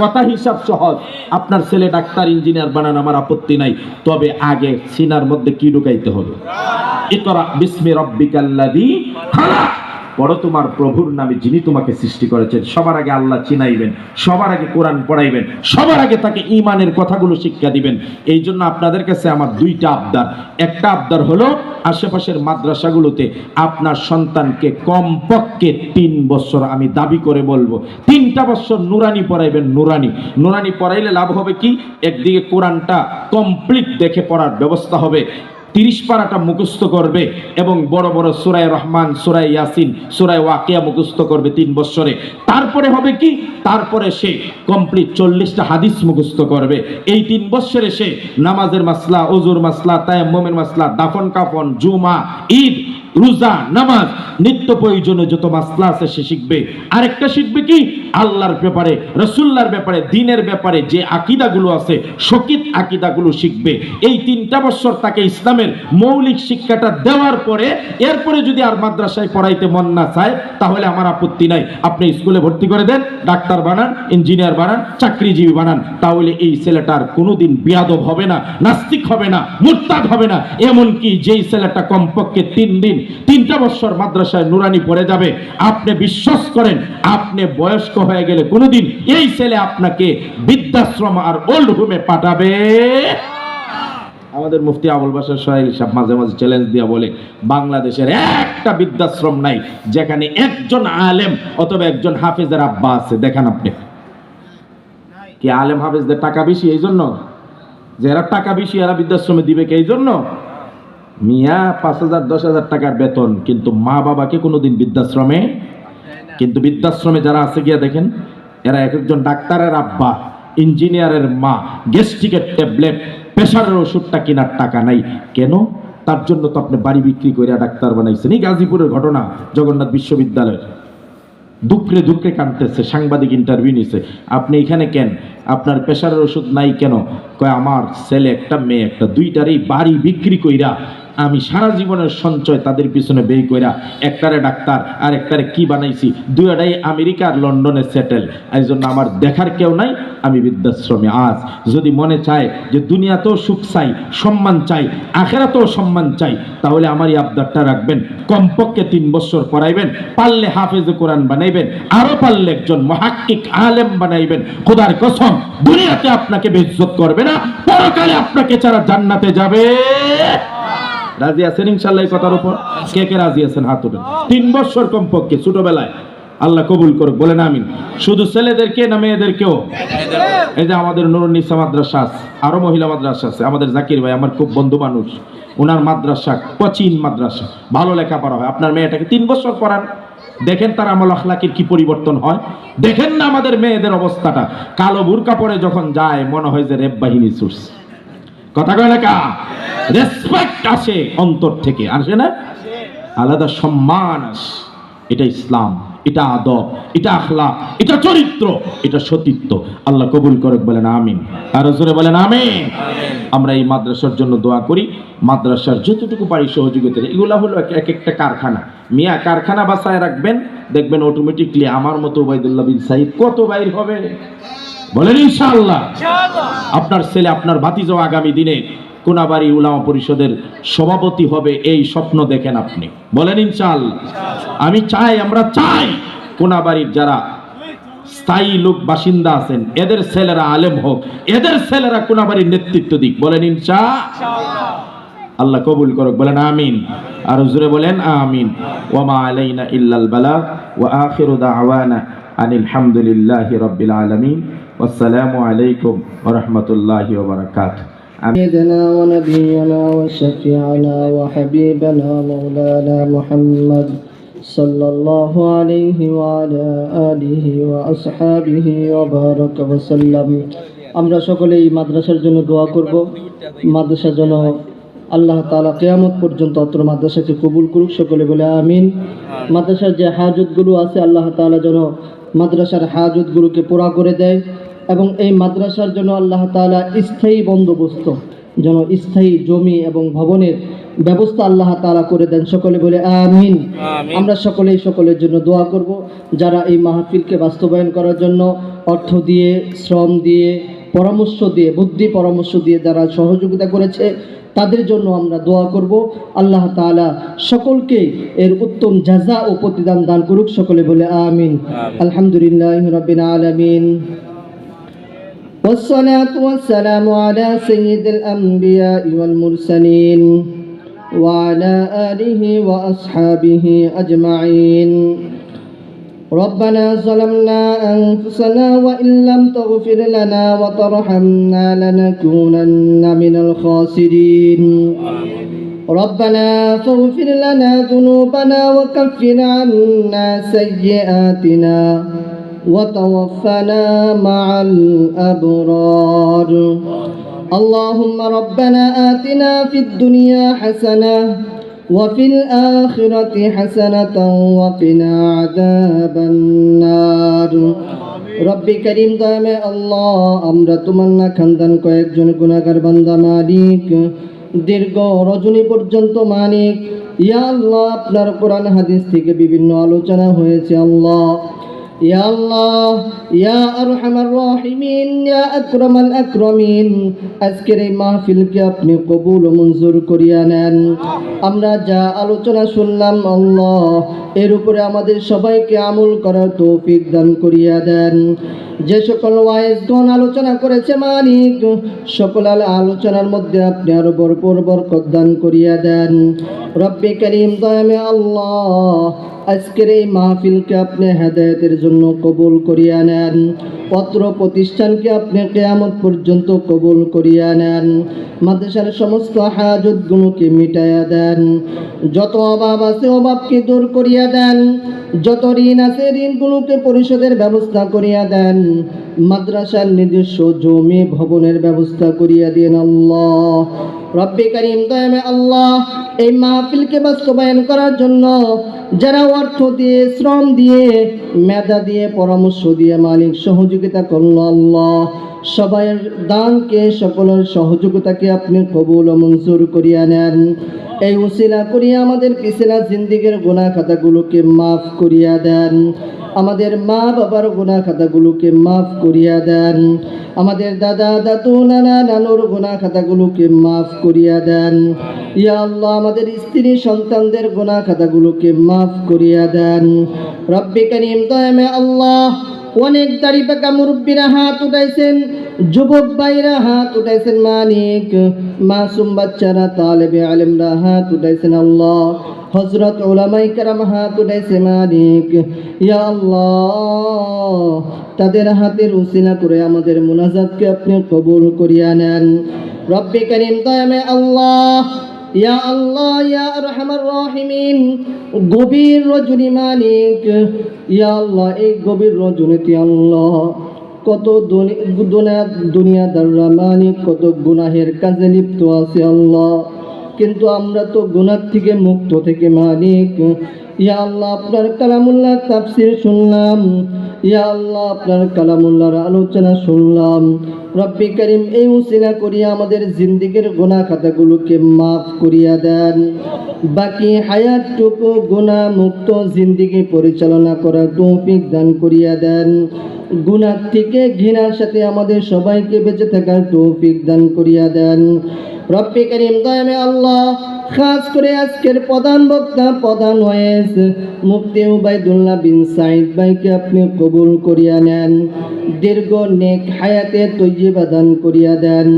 কথা হিসাব সহজ। আপনার ছেলে ডাক্তার ইঞ্জিনিয়ার বানান, আমার আপত্তি নাই, তবে আগে সিনার মধ্যে কি ঢুকাইতে হবে? ইকরা বিসমি রাব্বিকাল্লাযী খালাক, পড়ো তোমার প্রভুর নামে যিনি তোমাকে সৃষ্টি করেছেন। সবার আগে আল্লাহ চিনাইবেন, সবার আগে কোরআন পড়াইবেন, সবার আগে তাকে ঈমানের কথাগুলো শিক্ষা দিবেন। এই জন্য আপনাদের কাছে আমার দুইটা আবদার। একটা আবদার হলো আশেপাশের মাদ্রাসাগুলোতে আপনার সন্তানকে কমপক্ষে 3 বছর, আমি দাবি করে বলবো 3টা বছর নুরানি পড়াইবেন। নুরানি পড়াইলে লাভ হবে কি? একদিকে কোরআনটা কমপ্লিট দেখে পড়ার ব্যবস্থা হবে, 30 পারাটা মুখস্থ করবে এবং বড় বড় সূরা রহমান, সূরা ইয়াসিন, সূরা ওয়াকিয়া মুখস্থ করবে 3 বছরে। তারপরে হবে কি? তারপরে সে কমপ্লিট 40টা হাদিস মুখস্থ করবে। এই 3 বছরে সে নামাজের মাসলা, ওযুর মাসলা, তায়াম্মুমের মাসলা, দাফন কাফন, জুমা, ঈদ, রোজা, নামাজ, নিত্য প্রয়োজনীয় যত মাসলা আছে সে শিখবে। আরেকটা শিখবে কি? আল্লাহর ব্যাপারে, রাসূলুল্লাহর ব্যাপারে, দ্বীনের ব্যাপারে যে আকীদাগুলো আছে, শকীত আকীদাগুলো শিখবে। এই 3টা বছর তাকে ইসলামের মৌলিক শিক্ষাটা দেওয়ার পরে এরপরে যদি আর মাদ্রাসায় পড়াইতে মন না চায় তাহলে আমার আপত্তি নাই, আপনি স্কুলে ভর্তি করে দেন, ডাক্তার বানান, ইঞ্জিনিয়ার বানান, চাকরিজীবী বানান। তাহলে এই ছেলেটার কোনোদিন বিয়াদব হবে না, নাস্তিক হবে না, মুরতাদ হবে না। এমনকি যেই ছেলেটা কমপক্ষে 3টা বছর মাদ্রাসায় নুরানি পড়ে যাবে, আপনি বিশ্বাস করেন আপনি বয়স্ক হয়ে গেলে কোনোদিন এই ছেলে আপনাকে বৃদ্ধাশ্রম আর ওল্ড হোমে পাঠাবে। আমাদের মুফতি আবুল বাশার সোহাইলি সাহেব মাঝে মাঝে চ্যালেঞ্জ দিয়া বলে, বাংলাদেশের একটা বৃদ্ধাশ্রম নাই যেখানে একজন আলেম অথবা একজন হাফেজের আব্বা আছে। দেখেন আপনি, কি আলেম হাফেজদের টাকা বেশি এই জন্য? যারা টাকা বেশি এরা বৃদ্ধাশ্রমে দিবে কি এই জন্য? মিয়া 5,000 10,000 টাকার বেতন, কিন্তু মা বাবাকে কোনোদিন বৃদ্ধাশ্রমে, কিন্তু বৃদ্ধাশ্রমে যারা আছে গিয়া দেখেন এরা এক একজন ডাক্তারের আব্বা, ইঞ্জিনিয়ারের মা, গ্যাস্ট্রিকের ট্যাবলেট, প্রেশারের ওষুধটা কেনার টাকা নাই। কেন? তার জন্য তো আপনি বাড়ি বিক্রি করে ডাক্তার বানাইছেন। এই গাজীপুরের ঘটনা, জগন্নাথ বিশ্ববিদ্যালয়ের, দুঃখে দুঃখে কাঁদতেছে, সাংবাদিক ইন্টারভিউ নিছে, আপনি এখানে কেন, আপনার প্রেশারের ওষুধ নাই কেন? কয় আমার ছেলে একটা, মেয়ে একটা, দুইটারই বাড়ি বিক্রি কইরা আমি সারা জীবনের সঞ্চয় তাদের পিছনে ব্যয় কইরা একটারে ডাক্তার আর একটারে কি বানাইছি, দুইটাই আমেরিকা আর লন্ডনে সেটেল। এই জন্য আমার দেখার কেউ নাই, আমি বৃদ্ধাশ্রমে। আজ যদি মনে চায় যে দুনিয়াতেও সুখ চাই, সম্মান চাই, আখেরাতেও সম্মান চাই, তাহলে আমার এই আবদারটা রাখবেন, কমপক্ষে 3 বছর পড়াইবেন, পারলে হাফেজে কোরআন বানাইবেন, আরো পারলে একজন মুহাক্কিক আলেম বানাইবেন। খোদার কসম দুনিয়াতে আপনাকে বেইজ্জত করবে না, পরকালে আপনাকে ছাড়া জান্নাতে যাবে। রাজি আছেন ইনশাআল্লাহ এই কথার উপর? কে কে রাজি আছেন হাত তুলেন। 3 বছর কমপক্ষে ছোটবেলায়, আল্লাহ কবুল করুক, বলেন আমিন। শুধু ছেলেদেরকে না মেয়েদেরকেও? এই যে আমাদের নুরুন নিসা মাদ্রাসা আছে, আরো মহিলা মাদ্রাসা আছে, আমাদের জাকির ভাই আমার খুব বন্ধু মানুষ, ওনার মাদ্রাসা কোচিং মাদ্রাসা, ভালো লেখাপড়া হয়। আপনার মেয়েটাকে 3 বছর পড়ান, দেখেন তার আমল আখলাকের কি পরিবর্তন হয়। দেখেন না আমাদের মেয়েদের অবস্থাটা, কালো বুরকা পরে যখন যায় মনে হয় যে রেপ বাহিনী ছুটছে। কথা কয় না কা? রেসপেক্ট আসে অন্তর থেকে, আসে না? আলাদা সম্মান আসে। এটা ইসলাম, এটা আদব, এটা আখলাক, এটা চরিত্র, এটা সতীত্ব। আল্লাহ কবুল করুক, বলেন আমিন। আর জোরে বলেন আমিন। আমরা এই মাদ্রাসার জন্য দোয়া করি, মাদ্রাসার যতটুকু পারি সহযোগিতা। এগুলা হলো এক একটা কারখানা। মিয়া কারখানা বাঁচায় রাখবেন, দেখবেন অটোমেটিকলি আমার মতো ওবাইদুল্লাহ বিন সাইদ কত বাইর হবে, বলেন ইনশাআল্লাহ। আপনার ছেলে, আপনার ভাতিজা আগামী দিনে কোনাবাড়ি উলামা পরিষদের সভাপতি হবে, এই স্বপ্ন দেখেন আপনি, বলেন ইনশাআল্লাহ। আমি চাই, আমরা চাই কোনাবাড়ির যারা স্থায়ী লোক বাসিন্দা আছেন এদের ছেলেরা আলেম হোক, এদের ছেলেরা কোনাবাড়ির নেতৃত্ব দিক, বলেন ইনশাআল্লাহ। আল্লাহ কবুল করুক, বলেন আমিন। আর জোরে বলেন আমিন। ওয়া মা আলাইনা ইল্লাল বালাগ ওয়া আখিরু দাওয়ানা আনিল হামদুলিল্লাহি রাব্বিল আলামিন। আসসালামু আলাইকুম ওয়া রাহমাতুল্লাহি ওয়া বারাকাতুহু। سيدنا ونبينا وشفيعنا وحبيبنا مولانا محمد صلى الله عليه وعلى آله وأصحابه وبارك وسلم আমরা সকলেই মাদ্রাসার জন্য দোয়া করব। মাদ্রাসার জন্য আল্লাহ তাআলা কিয়ামত পর্যন্ত অত্র মাদ্রাসাকে কবুল করুক, সকলে বলে আমিন। মাদ্রাসার যে হাজতগুলো আছে আল্লাহ তাআলা যেন মাদ্রাসার হাজতগুলোকে পুরা করে দেয় এবং এই মাদ্রাসার জন্য আল্লাহ তাআলা স্থায়ী বন্দোবস্ত যেন স্থায়ী জমি এবং ভবনের ব্যবস্থা আল্লাহ তাআলা করে দেন, সকলে বলে আমিন। আমরা সকলেই সকলের জন্য দোয়া করব। যারা এই মাহফিলকে বাস্তবায়ন করার জন্য অর্থ দিয়ে, শ্রম দিয়ে, পরামর্শ দিয়ে, বুদ্ধি পরামর্শ দিয়ে যারা সহযোগিতা করেছে তাদের জন্য আমরা দোয়া করব। আল্লাহ তাআলা সকলকে এর উত্তম জাযা ও প্রতিদান দান করুক, সকলে বলে আমিন। আলহামদুলিল্লাহি রাব্বিল আলামিন। والصلاة والسلام على سيد الأنبياء والمرسلين وعلى آله وأصحابه أجمعين. ربنا ظلمنا أنفسنا وإن لم تغفر لنا وترحمنا لنكونن من الخاسرين. ربنا فاغفر لنا ذنوبنا وكفر عنا سيئاتنا وتوفنا مع الأبرار. اللهم ربنا آتنا في الدنيا حسنة وفي الآخرة حسنة وقنا عذاب النار. রব্বি করিম দয়াময় আল্লাহ, আমরা তোমার না খানদান কয়েকজন গুনাহগার বান্দা মালিক, দীর্ঘ রজনী পর্যন্ত মালিক, ইয়া আল্লাহ আপনার কোরআন হাদিস থেকে বিভিন্ন আলোচনা হয়েছে আল্লাহ। ইয়া আল্লাহ, ইয়া আরহামার রাহিমিন, ইয়া আকরামাল আকরামিন, আজকের এই মাহফিলকে আপনি কবুল ও মঞ্জুর করিয়া নেন। আমরা যা আলোচনা শুনলাম আল্লাহ, এর উপরে আমাদের সবাইকে আমল করার তৌফিক দান করিয়া দেন। যে সকল ওয়াইজগণ আলোচনা করেছে মালিক, সকল আলোচনার মধ্যে আপনি আরো ভরপুর বরকত দান করিয়া দেন। রব্বি করিম দয়াময় আল্লাহ, আজকের এই মাহফিলকে আপনি হেদায়েতের জন্য কবুল করিয়া নেন। পত্র প্রতিষ্ঠানকে আপনি কিয়ামত পর্যন্ত কবুল করিয়া নেন। মাদ্রাসার সমস্ত হাজতগুলোকে মিটাইয়া দেন। যত অভাব আছে অভাবকে দূর করিয়া দেন। যত ঋণ আছে ঋণগুলোকে পরিশোধের ব্যবস্থা করিয়া দেন। মাদ্রাসার নিজস্ব জমি ভবনের ব্যবস্থা করিয়া দেন আল্লাহ। রব্বি করিম দয়াময় আল্লাহ, এই মাহফিলকে বাস্তবায়ন করার জন্য যারা অর্থ দিয়ে, শ্রম দিয়ে, মেধা দিয়ে, পরামর্শ দিয়ে মালিক সহযোগিতা করলো আল্লাহ, সবাইয়ের দানকে, সকলের সহযোগিতাকে আপনি কবুল ও মঞ্জুর করিয়া নেন। এই উসিলা করিয়া আমাদের পিছলা জিন্দিগির গুনাহ খাতাগুলোকে মাফ করিয়া দেন। আমাদের মা বাবার গুনাহ খাতাগুলোকে মাফ করিয়া দেন। আমাদের দাদা দাদু নানা নানুর গুনাহ খাতাগুলোকে মাফ করিয়া দেন। ইয়া আল্লাহ, আমাদের স্ত্রী সন্তানদের গুনাহ খাতাগুলোকে মাফ করিয়া দেন। রব্বি করিম দয়াময় আল্লাহ, অনেক দাড়ি পাকা মুরব্বীরা হাত উঠাইছেন, যুবক ভাইরা হাত উঠাইছেন মালিক, মাসুম বাচ্চারা, তালেবে আলেমরা হাত উঠাইছেন আল্লাহ, হযরত উলামায়ে কেরাম হাত উঠাইছে মালিক। ইয়া আল্লাহ, তাদের হাতের উসিলা করে আমাদের মুনাজাতকে আপনি কবুল করিয়া নেন। রব্বি করিম দয়াময় আল্লাহ, ইয়া আল্লাহ, ইয়া আরহামার রাহিমিন, গভীর রজনী মালিক, ইয়া আল্লাহ, এই গভীর রজনীতে আল্লাহ কত দুনিয়াদাররা মালিক কত গুনাহের কাজে লিপ্ত আছে আল্লাহ, কিন্তু আমরা তো গুনাহ থেকে মুক্ত থেকে মালিক। ইয়া আল্লাহ, আপনার কালামুল্লাহ তাফসীর শুনলাম, ইয়া আল্লাহ, আপনার কালামুল্লাহর আলোচনা শুনলাম। রব্বি করিম, এই উসিলা করিয়া আমাদের জিন্দেগির গুনাহ খাতাগুলোকে মাফ করিয়া দেন। বাকি হায়াতটুকু গুনাহ মুক্ত জিন্দেগি পরিচালনা করার তৌফিক দান করিয়া দেন। গুনাহ থেকে ঘৃণার সাথে আমাদের সবাইকে বেঁচে থাকার তৌফিক দান করিয়া দেন। রব্বি করিম দয়াময় আল্লাহ, খাস করে আজকের প্রধান বক্তা, প্রধান ওয়াইজ মুফতি উবাইদুল্লাহ বিন সাঈদ ভাইকে আপনি কবুল করিয়া নেন। দীর্ঘ নেক হায়াতে তৈয়বা দান করিয়া দেন।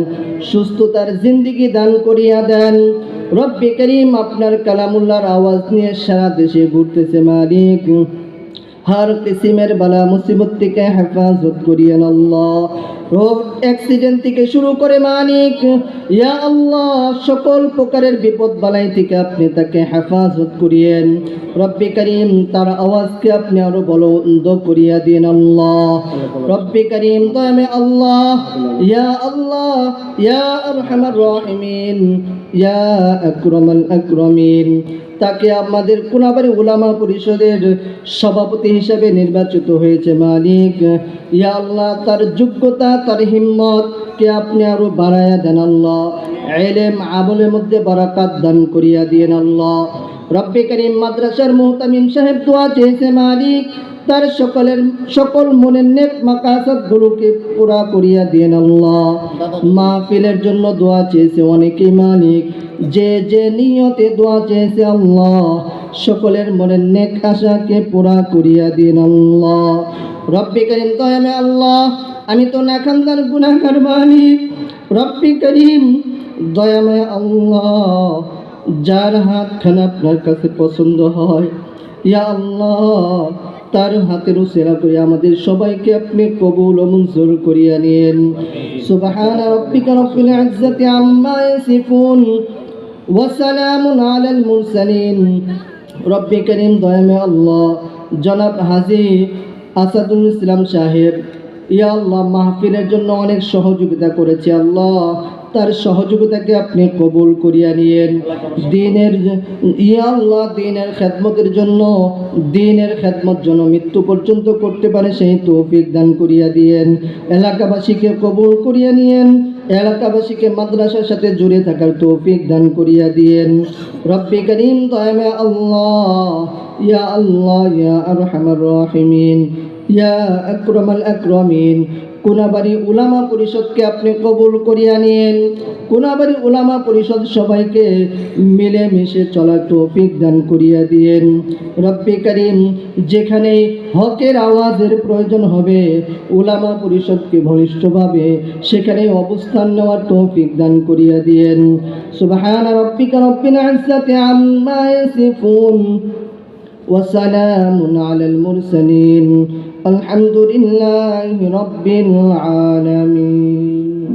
সুস্থতার জিন্দেগি দান করিয়া দেন। রব্বি করিম, আপনার কালামুল্লাহর আওয়াজ নিয়ে সারা দেশে ঘুরতেছে মালিক, हर किस्मेर बला मुसीबत থেকে হেফাজত করিয়েন আল্লাহ। রোড অ্যাক্সিডেন্ট থেকে শুরু করে মালিক ইয়া আল্লাহ সকল প্রকারের বিপদ বালাই থেকে আপনি তাকে হেফাজত করিয়েন। রব্বি করিম তার আওয়াজকে আপনি আরো বলন্দ করিয়া দিন আল্লাহ। রব্বি করিম দয়ামে আল্লাহ ইয়া আরহামার রাহিমিন ইয়া আকরামাল আকরামিন তাকে আমাদের কোনাবাড়ি উলামা পরিষদের সভাপতি হিসেবে নির্বাচিত হয়েছে মালিক ইয়া আল্লাহ তার যোগ্যতা তার হিম্মত কে আপনি আরো বাড়ায়া দেন আল্লাহ। ইলম আমলের মধ্যে বারাকাত দান করিয়া দিয়েন আল্লাহ। রব্বি করিম মাদ্রাসার মুহতামিম সাহেব দোয়া চেয়েছে মালিক তার সকল মনের নেক মাকাসাদ গুলোকে পুরা করিয়া দিয়েন আল্লাহ। মাহফিলের জন্য দোয়া চেয়েছে অনেকেই মালিক যে যে নিয়তে দোয়া চেয়েছে আল্লাহ সকলের মনের নেক আশাকে পুরা করিয়া দিন আল্লাহ। রব্বি করিম দয়ামে আল্লাহ আমি তো নাখানদার গুনাহগার মালিক রব্বি করিম দয়ামে আল্লাহ যার হাতখানা আপনার কাছে পছন্দ হয় ইয়া আল্লাহ তার হাতের উসিলা করে আমাদের সবাইকে আপনি কবুল ও মঞ্জুর করিয়া নিন। সুবহানা রাব্বিকা রাব্বিল ইজ্জাতি আম্মা ইয়াসিফুন ওয়া সালামুন আলাল মুরসালিন। রব্বি করিম দয়ামে আল্লাহ জনাব হাজী আসাদুল ইসলাম সাহেব ইয়া আল্লাহ মাহফিলের জন্য অনেক সহযোগিতা করেছে আল্লাহ তার সহযোগিতাকে আপনি কবুল করিয়া নিয়েন। দ্বীনের ইয়া আল্লাহ দ্বীনের খেদমতের জন্য দ্বীনের খেদমত যেন মৃত্যু পর্যন্ত করতে পারে সেই তৌফিক দান করিয়া দিয়েন। এলাকাবাসীকে কবুল করিয়া নিয়েন এলাকাবাসীকে মাদ্রাসার সাথে জুড়ে থাকার তৌফিক দান করিয়া দিয়েন। রব্বি করিম দয়ামে আল্লাহ ইয়া আরহামার রাহিমিন ইয়া আকরামাল আকরামিন কোনাবাড়ি উলামা পরিষদকে আপনি কবুল করিয়া নিন। কোনাবাড়ি উলামা পরিষদ সবাইকে মিলেমিশে চলার তৌফিক দান করিয়া দিয়েন। রব্বি করিম যেখানে হকের আওয়াজের প্রয়োজন হবে উলামা পরিষদকে ঘনিষ্ঠভাবে সেখানে অবস্থান নেওয়ার তৌফিক দান করিয়া দিয়েন। সুবহানা রাব্বিকা রাব্বিল ইজ্জাতি আম্মা ইয়াসিফুন ওয়া সালামুন আলাল মুরসালিন আলহামদুলিল্লাহি রাব্বিল আলামিন।